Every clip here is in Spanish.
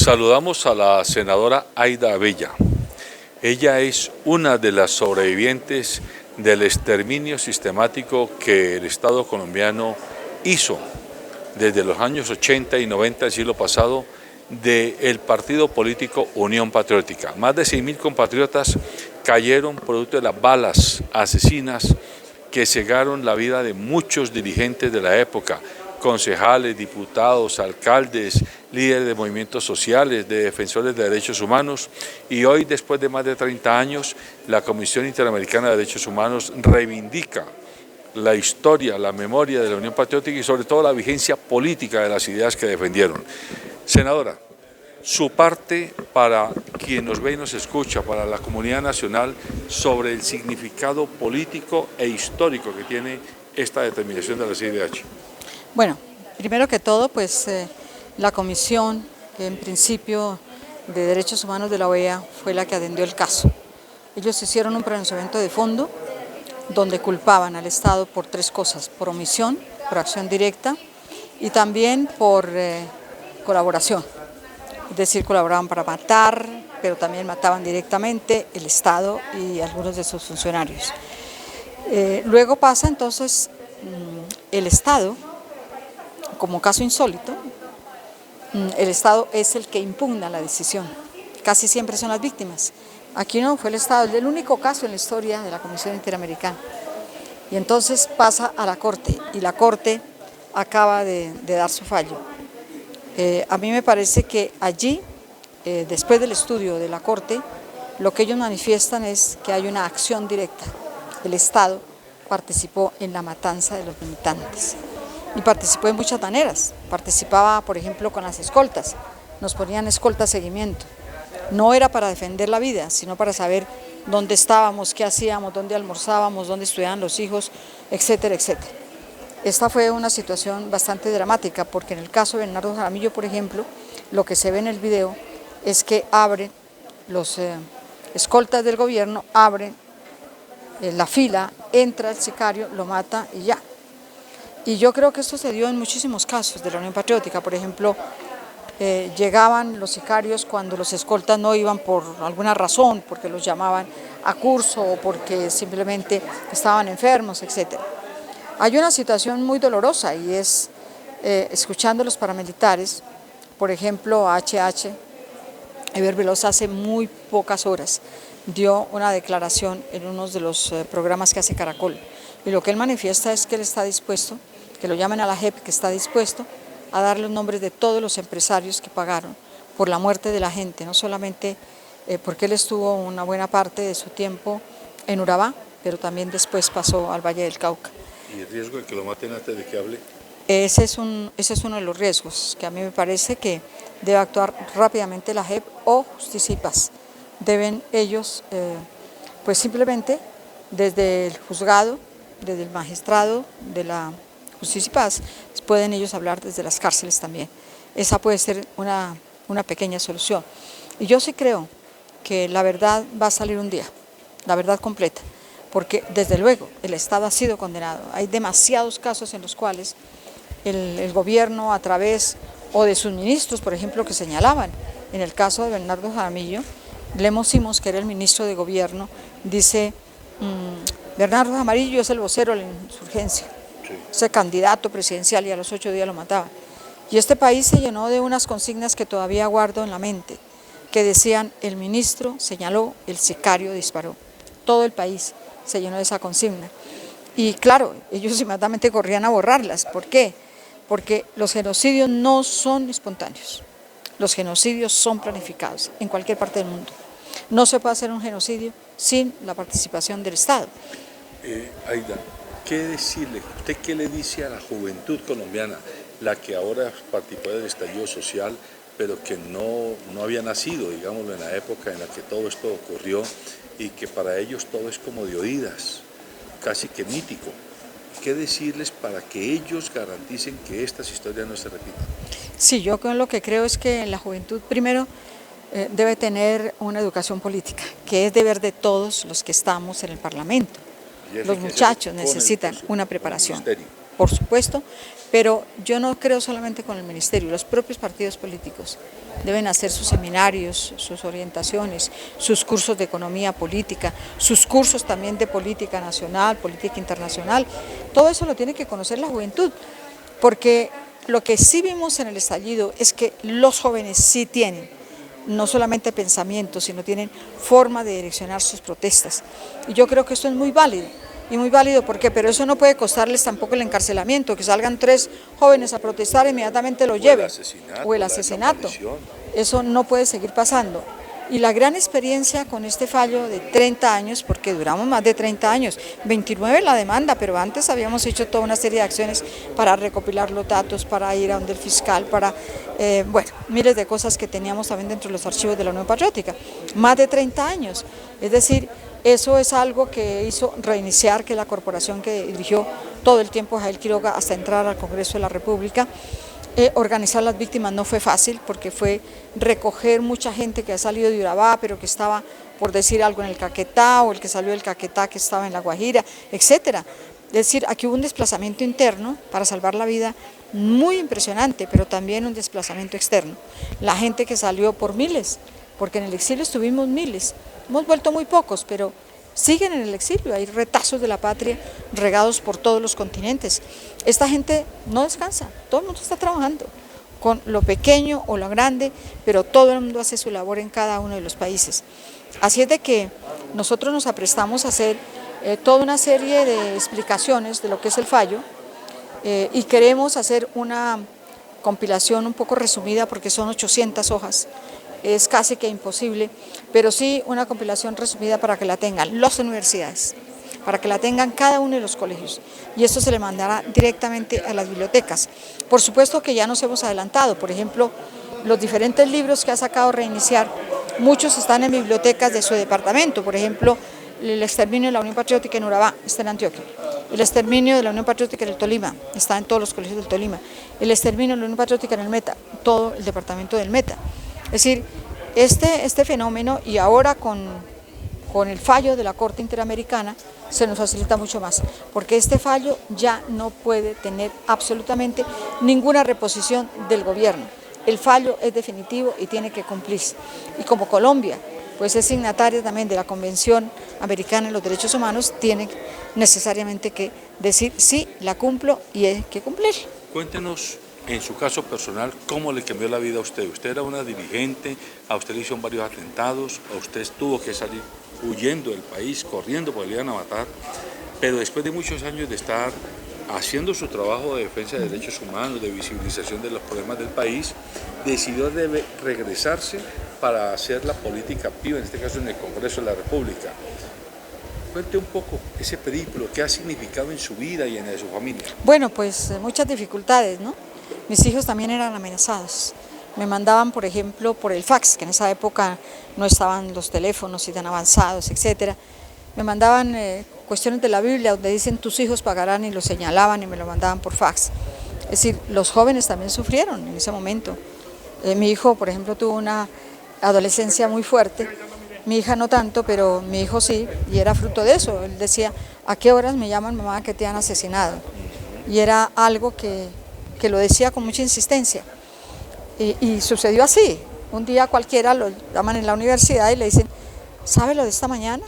Saludamos a la senadora Aida Abella. Ella es una de las sobrevivientes del exterminio sistemático que el Estado colombiano hizo desde los años 80 y 90 del siglo pasado del partido político Unión Patriótica. Más de 6.000 compatriotas cayeron producto de las balas asesinas que cegaron la vida de muchos dirigentes de la época, concejales, diputados, alcaldes, líderes de movimientos sociales, de defensores de derechos humanos, y hoy, después de más de 30 años, la Comisión Interamericana de Derechos Humanos reivindica la historia, la memoria de la Unión Patriótica y sobre todo la vigencia política de las ideas que defendieron. Senadora, su parte para quien nos ve y nos escucha, para la comunidad nacional, sobre el significado político e histórico que tiene esta determinación de la CIDH. Bueno, primero que todo, pues la Comisión, en principio de Derechos Humanos de la OEA, fue la que atendió el caso. Ellos hicieron un pronunciamiento de fondo donde culpaban al Estado por tres cosas: por omisión, por acción directa y también por colaboración. Es decir, colaboraban para matar, pero también mataban directamente el Estado y algunos de sus funcionarios. Luego pasa entonces el Estado, como caso insólito, el Estado es el que impugna la decisión. Casi siempre son las víctimas. Aquí no, fue el Estado, es el único caso en la historia de la Comisión Interamericana. Y entonces pasa a la Corte, y la Corte acaba de dar su fallo. A mí me parece que allí, después del estudio de la Corte, lo que ellos manifiestan es que hay una acción directa. El Estado participó en la matanza de los militantes. Y participó de muchas maneras. Participaba, por ejemplo, con las escoltas. Nos ponían escolta seguimiento. No era para defender la vida, sino para saber dónde estábamos, qué hacíamos, dónde almorzábamos, dónde estudiaban los hijos, etcétera, etcétera. Esta fue una situación bastante dramática, porque en el caso de Bernardo Jaramillo, por ejemplo, lo que se ve en el video es que abren los escoltas del gobierno, abren la fila, entra el sicario, lo mata y ya. Y yo creo que esto se dio en muchísimos casos de la Unión Patriótica. Por ejemplo, llegaban los sicarios cuando los escoltas no iban por alguna razón, porque los llamaban a curso o porque simplemente estaban enfermos, etc. Hay una situación muy dolorosa y es, escuchando a los paramilitares, por ejemplo, HH, Eber Velosa hace muy pocas horas dio una declaración en uno de los programas que hace Caracol. Y lo que él manifiesta es que él está dispuesto, que lo llamen a la JEP, que está dispuesto a dar los nombres de todos los empresarios que pagaron por la muerte de la gente, no solamente porque él estuvo una buena parte de su tiempo en Urabá, pero también después pasó al Valle del Cauca. ¿Y el riesgo de que lo maten antes de que hable? Ese es uno de los riesgos, que a mí me parece que debe actuar rápidamente la JEP o Justicia y Paz. Deben ellos, pues simplemente, desde el juzgado, desde el magistrado de la Justicia y Paz, pueden ellos hablar desde las cárceles también. Esa puede ser una pequeña solución. Y yo sí creo que la verdad va a salir un día, la verdad completa, porque desde luego el Estado ha sido condenado. Hay demasiados casos en los cuales el gobierno, a través o de sus ministros, por ejemplo, que señalaban, en el caso de Bernardo Jaramillo, Lemos Simons, que era el ministro de gobierno, dice: Bernardo Jaramillo es el vocero de la insurgencia, ese candidato presidencial, y a los 8 días lo mataban. Y este país se llenó de unas consignas que todavía guardo en la mente, que decían: el ministro señaló, el sicario disparó. Todo el país se llenó de esa consigna. Y claro, ellos inmediatamente corrían a borrarlas. ¿Por qué? Porque los genocidios no son espontáneos. Los genocidios son planificados en cualquier parte del mundo. No se puede hacer un genocidio sin la participación del Estado. Aida, ¿qué decirle? ¿Usted qué le dice a la juventud colombiana, la que ahora participó del estallido social, pero que no había nacido, digámoslo, en la época en la que todo esto ocurrió, y que para ellos todo es como de oídas, casi que mítico? ¿Qué decirles para que ellos garanticen que estas historias no se repitan? Sí, yo lo que creo es que la juventud primero debe tener una educación política, que es deber de todos los que estamos en el Parlamento. Los muchachos necesitan una preparación. por supuesto, pero yo no creo solamente con el ministerio, los propios partidos políticos deben hacer sus seminarios, sus orientaciones, sus cursos de economía política, sus cursos también de política nacional, política internacional. Todo eso lo tiene que conocer la juventud, porque lo que sí vimos en el estallido es que los jóvenes sí tienen no solamente pensamientos, sino tienen forma de direccionar sus protestas. Y yo creo que esto es muy válido. Y muy válido, ¿por qué? Pero eso no puede costarles tampoco el encarcelamiento, que salgan 3 jóvenes a protestar e inmediatamente lo lleven. O el asesinato. Eso no puede seguir pasando. Y la gran experiencia con este fallo de 30 años, porque duramos más de 30 años, 29 la demanda, pero antes habíamos hecho toda una serie de acciones para recopilar los datos, para ir a donde el fiscal, para, bueno, miles de cosas que teníamos también dentro de los archivos de la Unión Patriótica. Más de 30 años, es decir, eso es algo que hizo reiniciar que la corporación que dirigió todo el tiempo Jael Quiroga hasta entrar al Congreso de la República. Organizar las víctimas no fue fácil porque fue recoger mucha gente que ha salido de Urabá pero que estaba, por decir algo, en el Caquetá, o el que salió del Caquetá que estaba en La Guajira, etcétera. Es decir, aquí hubo un desplazamiento interno para salvar la vida muy impresionante, pero también un desplazamiento externo. La gente que salió por miles, porque en el exilio estuvimos miles, hemos vuelto muy pocos, pero siguen en el exilio, hay retazos de la patria regados por todos los continentes. Esta gente no descansa, todo el mundo está trabajando, con lo pequeño o lo grande, pero todo el mundo hace su labor en cada uno de los países. Así es de que nosotros nos aprestamos a hacer toda una serie de explicaciones de lo que es el fallo y queremos hacer una compilación un poco resumida porque son 800 hojas. Es casi que imposible, pero sí una compilación resumida para que la tengan las universidades, para que la tengan cada uno de los colegios, y esto se le mandará directamente a las bibliotecas. Por supuesto que ya nos hemos adelantado, por ejemplo, los diferentes libros que ha sacado Reiniciar, muchos están en bibliotecas de su departamento, por ejemplo, el exterminio de la Unión Patriótica en Urabá está en Antioquia, el exterminio de la Unión Patriótica en el Tolima está en todos los colegios del Tolima, el exterminio de la Unión Patriótica en el Meta, todo el departamento del Meta. Es decir, este fenómeno, y ahora con el fallo de la Corte Interamericana, se nos facilita mucho más, porque este fallo ya no puede tener absolutamente ninguna reposición del gobierno. El fallo es definitivo y tiene que cumplirse. Y como Colombia pues es signataria también de la Convención Americana de los Derechos Humanos, tiene necesariamente que decir sí, la cumplo y hay que cumplir. Cuéntenos, en su caso personal, ¿cómo le cambió la vida a usted? Usted era una dirigente, a usted le hicieron varios atentados, a usted tuvo que salir huyendo del país, corriendo porque le iban a matar, pero después de muchos años de estar haciendo su trabajo de defensa de derechos humanos, de visibilización de los problemas del país, decidió regresarse para hacer la política activa, en este caso en el Congreso de la República. Cuente un poco ese periplo, qué ha significado en su vida y en la de su familia. Bueno, pues muchas dificultades, ¿no? Mis hijos también eran amenazados. Me mandaban, por ejemplo, por el fax, que en esa época no estaban los teléfonos y tan avanzados, etcétera. Me mandaban cuestiones de la Biblia donde dicen tus hijos pagarán, y lo señalaban y me lo mandaban por fax. Es decir, los jóvenes también sufrieron en ese momento. Mi hijo, por ejemplo, tuvo una adolescencia muy fuerte. Mi hija no tanto, pero mi hijo sí, y era fruto de eso. Él decía, ¿a qué horas me llaman, mamá, que te han asesinado? Y era algo que lo decía con mucha insistencia. Y sucedió así. Un día cualquiera lo llaman en la universidad y le dicen, ¿sabe lo de esta mañana?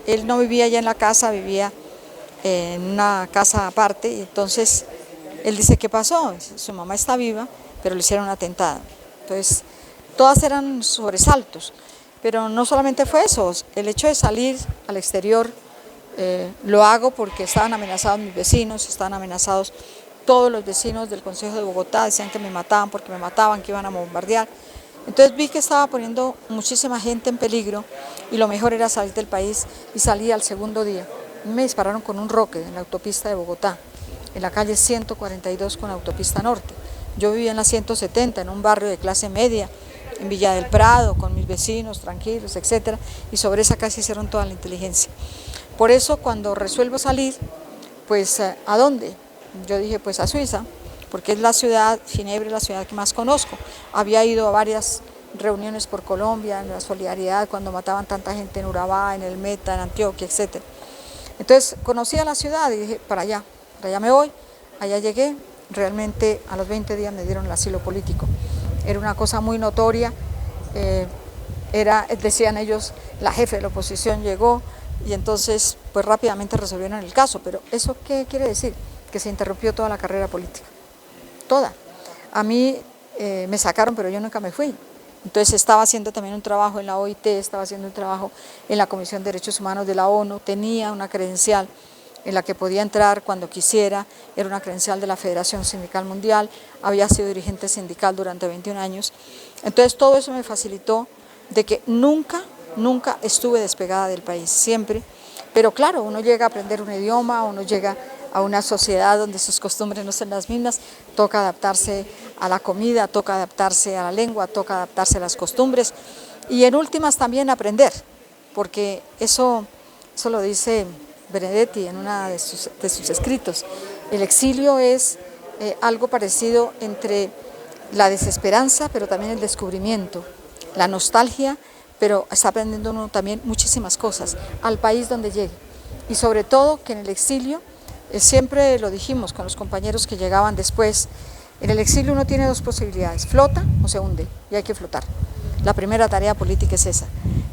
Él no vivía allá en la casa, vivía en una casa aparte, y entonces él dice, ¿qué pasó? Su mamá está viva, pero le hicieron un atentado. Entonces, todas eran sobresaltos, pero no solamente fue eso, el hecho de salir al exterior lo hago porque estaban amenazados mis vecinos, estaban amenazados todos los vecinos del Consejo de Bogotá, decían que me mataban porque me mataban, que iban a bombardear. Entonces vi que estaba poniendo muchísima gente en peligro y lo mejor era salir del país, y salí al segundo día. Me dispararon con un roque en la autopista de Bogotá, en la calle 142 con la autopista norte. Yo vivía en la 170, en un barrio de clase media, en Villa del Prado, con mis vecinos tranquilos, etcétera, y sobre esa casa hicieron toda la inteligencia. Por eso cuando resuelvo salir, pues ¿a dónde? Yo dije, pues a Suiza, porque es la ciudad, Ginebra es la ciudad que más conozco. Había ido a varias reuniones por Colombia, en la solidaridad, cuando mataban tanta gente en Urabá, en el Meta, en Antioquia, etc. Entonces conocí a la ciudad y dije, para allá me voy. allá llegué, realmente a los 20 días me dieron el asilo político. Era una cosa muy notoria, decían ellos, la jefe de la oposición llegó y entonces pues rápidamente resolvieron el caso. Pero ¿eso qué quiere decir? Que se interrumpió toda la carrera política, toda. A mí me sacaron, pero yo nunca me fui. Entonces estaba haciendo también un trabajo en la OIT, estaba haciendo un trabajo en la Comisión de Derechos Humanos de la ONU, tenía una credencial en la que podía entrar cuando quisiera, era una credencial de la Federación Sindical Mundial, había sido dirigente sindical durante 21 años. Entonces todo eso me facilitó de que nunca estuve despegada del país, siempre. Pero claro, uno llega a aprender un idioma, uno llega a una sociedad donde sus costumbres no son las mismas, toca adaptarse a la comida, toca adaptarse a la lengua, toca adaptarse a las costumbres y en últimas también aprender, porque eso lo dice Benedetti en uno de sus escritos. El exilio es algo parecido entre la desesperanza, pero también el descubrimiento, la nostalgia, pero está aprendiendo uno también muchísimas cosas al país donde llegue. Y sobre todo que en el exilio, siempre lo dijimos con los compañeros que llegaban después, en el exilio uno tiene dos posibilidades, flota o se hunde, y hay que flotar. La primera tarea política es esa.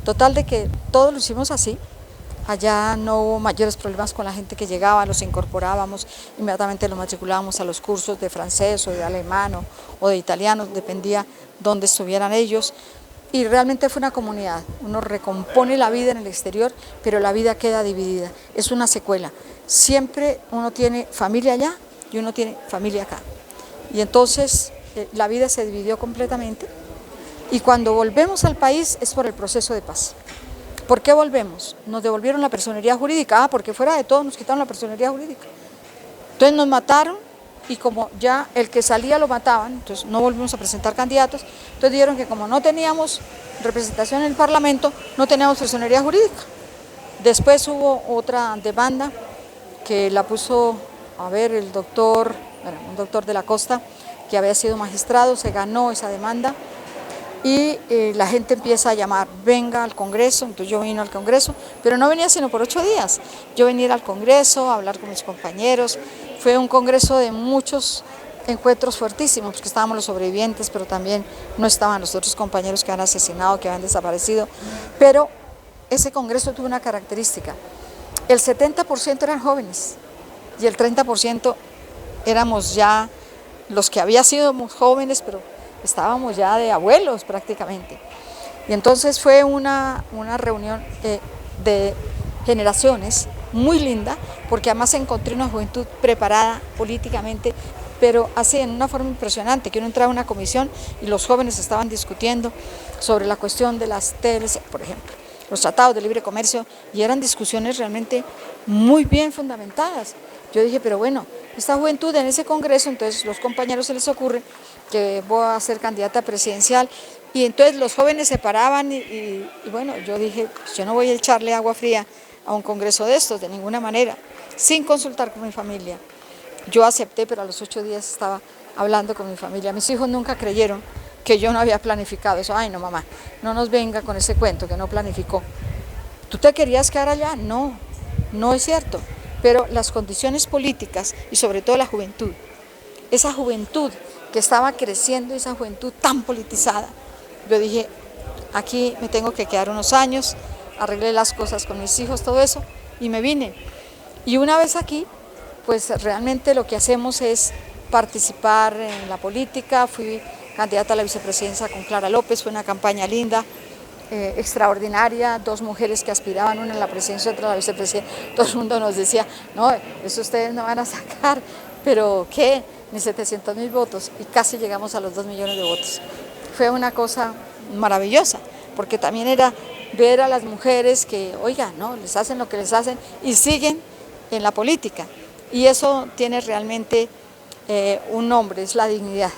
Total de que todos lo hicimos así, allá no hubo mayores problemas con la gente que llegaba, los incorporábamos, inmediatamente los matriculábamos a los cursos de francés o de alemán o de italiano, dependía dónde estuvieran ellos. Y realmente fue una comunidad, uno recompone la vida en el exterior, pero la vida queda dividida, es una secuela. Siempre uno tiene familia allá y uno tiene familia acá. Y entonces la vida se dividió completamente y cuando volvemos al país es por el proceso de paz. ¿Por qué volvemos? Nos devolvieron la personería jurídica, porque fuera de todo nos quitaron la personería jurídica. Entonces nos mataron y como ya el que salía lo mataban, entonces no volvimos a presentar candidatos, entonces dijeron que como no teníamos representación en el Parlamento, no teníamos personería jurídica. Después hubo otra demanda que la puso a ver un doctor de la Costa, que había sido magistrado, se ganó esa demanda y la gente empieza a llamar, venga al Congreso. Entonces yo vine al Congreso, pero no venía sino por 8 días. Yo venía al Congreso a hablar con mis compañeros, fue un congreso de muchos encuentros fuertísimos, porque estábamos los sobrevivientes, pero también no estaban los otros compañeros que habían asesinado, que habían desaparecido. Pero ese congreso tuvo una característica, el 70% eran jóvenes y el 30% éramos ya los que había sido jóvenes, pero estábamos ya de abuelos prácticamente. Y entonces fue una reunión de generaciones muy linda, porque además encontré una juventud preparada políticamente, pero así en una forma impresionante, que uno entraba a una comisión y los jóvenes estaban discutiendo sobre la cuestión de las TLC, por ejemplo, los tratados de libre comercio, y eran discusiones realmente muy bien fundamentadas. Yo dije, pero bueno, esta juventud en ese congreso, entonces los compañeros se les ocurre que voy a ser candidata presidencial, y entonces los jóvenes se paraban y bueno, yo dije, pues yo no voy a echarle agua fría a un congreso de estos, de ninguna manera, sin consultar con mi familia. Yo acepté, pero a los 8 días estaba hablando con mi familia. Mis hijos nunca creyeron que yo no había planificado eso. Ay, no, mamá, no nos venga con ese cuento que no planificó. ¿Tú te querías quedar allá? No, no es cierto. Pero las condiciones políticas y sobre todo la juventud, esa juventud que estaba creciendo, esa juventud tan politizada, yo dije, aquí me tengo que quedar unos años, arreglé las cosas con mis hijos, todo eso, y me vine. Y una vez aquí, pues realmente lo que hacemos es participar en la política. Fui candidata a la vicepresidencia con Clara López, fue una campaña linda, extraordinaria, 2 mujeres que aspiraban, una a la presidencia y otra a la vicepresidencia. Todo el mundo nos decía, no, eso ustedes no van a sacar, pero ¿qué? Ni 700.000 votos, y casi llegamos a los 2 millones de votos. Fue una cosa maravillosa, porque también era ver a las mujeres que, oiga, no, les hacen lo que les hacen y siguen en la política. Y eso tiene realmente un nombre, es la dignidad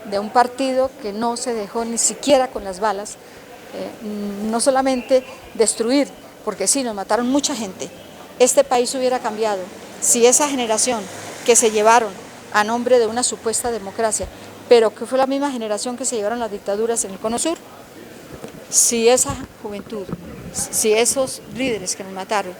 de un partido que no se dejó ni siquiera con las balas, no solamente destruir, porque sí, nos mataron mucha gente. Este país hubiera cambiado si esa generación que se llevaron a nombre de una supuesta democracia, pero que fue la misma generación que se llevaron las dictaduras en el Cono Sur, si esa juventud, si esos líderes que nos mataron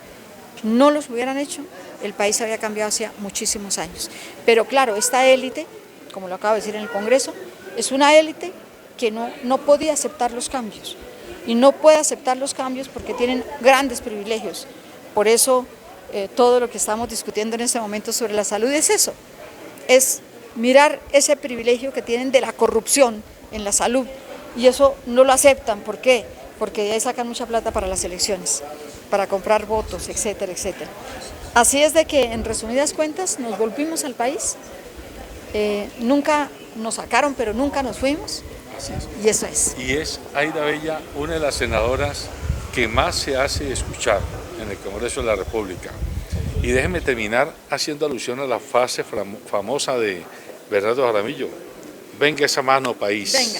no los hubieran hecho, el país había cambiado hacía muchísimos años. Pero claro, esta élite, como lo acabo de decir en el Congreso, es una élite que no podía aceptar los cambios. Y no puede aceptar los cambios porque tienen grandes privilegios. Por eso todo lo que estamos discutiendo en este momento sobre la salud es eso, es mirar ese privilegio que tienen de la corrupción en la salud, y eso no lo aceptan. ¿Por qué? Porque ahí sacan mucha plata para las elecciones, para comprar votos, etcétera, etcétera. Así es de que, en resumidas cuentas, nos volvimos al país, nunca nos sacaron, pero nunca nos fuimos, y eso es. Y es Aida Bella una de las senadoras que más se hace escuchar en el Congreso de la República. Y déjeme terminar haciendo alusión a la frase famosa de Bernardo Jaramillo: venga esa mano país. Venga.